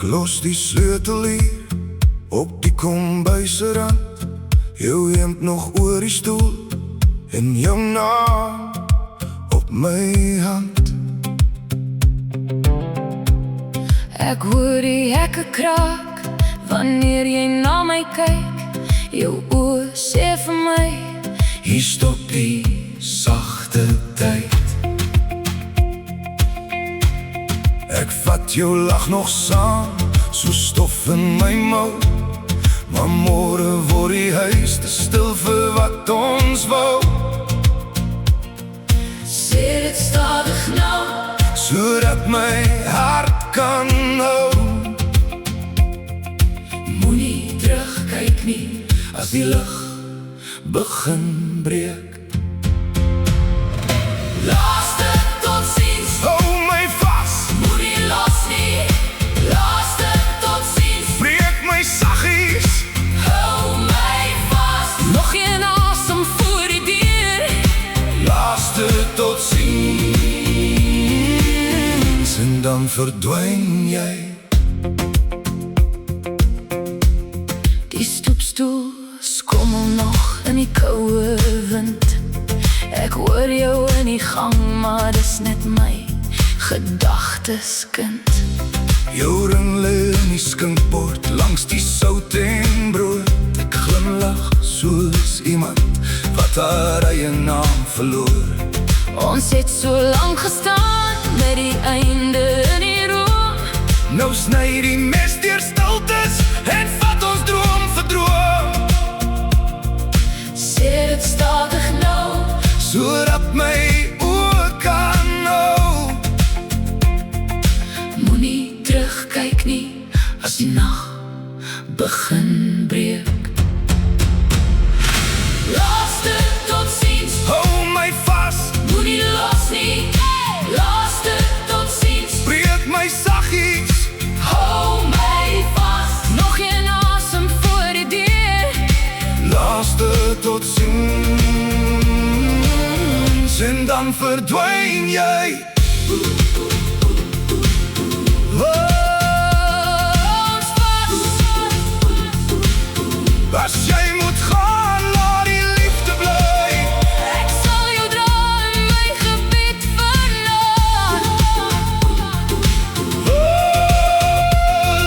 los die sleutel hier op die kombuisrand, jou hemd nog oor die stoel en jou naam op my hand. Ek hoor die hekke kraak wanneer jy na my kyk, jou oë sê vir my, hier stop die sagte tyd. Ek vat jou lag nog saam, so stof in my mond, maar môre word die huis te stil vir wat ons wou. sê dit stadig nou, Sodat my hart kan hou. moenie terugkyk nie, As die lig begin breek, laaste totsiens, hou my vas, moenie los nie, laaste totsiens, breek my saggies, hou my vas, nog geen asem voor die deur, laaste tot ziens, en dan verdwyn jy. die stoepstoel skommel nog in die koue wind, ek hoor jou in die gang, maar dis net my gedagtes, kind. Jou ring lê in die skinkbord langs die sout en brood. Ek glimlag soos iemand wat haar eie naam verloor. Ons het so lang gestaan met die einde in die room, Nou sny die mes deur stiltes en vat ons droom vir droom, sê dit stadig nou, sodat my oë kan hou. moenie terugkyk nie, as die nag begin breek. Laaste totsiens, Hou my vas, moenie los nie, laaste totsiens, breek my saggies, hou my vas, nog geen asem voor die deur, laaste tot ziens, en dan verdwyn jy. ons vas, As jy moet gaan, laat die liefde bly. ek sal jou dra in my gebed vanaand.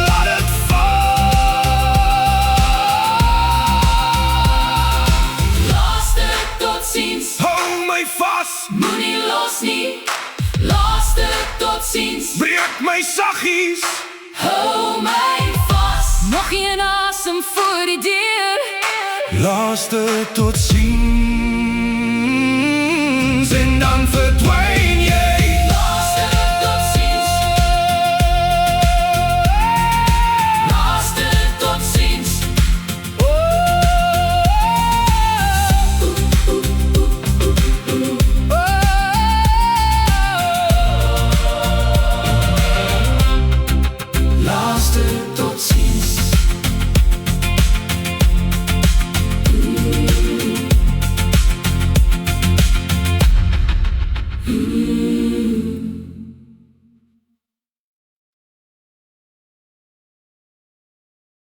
Laat het val. Laaste totsiens, Hou my vas, moenie los nie, laaste totsiens, breek my saggies, hou my vas, nog geen asem voor die deur, laaste tot ziens, en dan verdwyn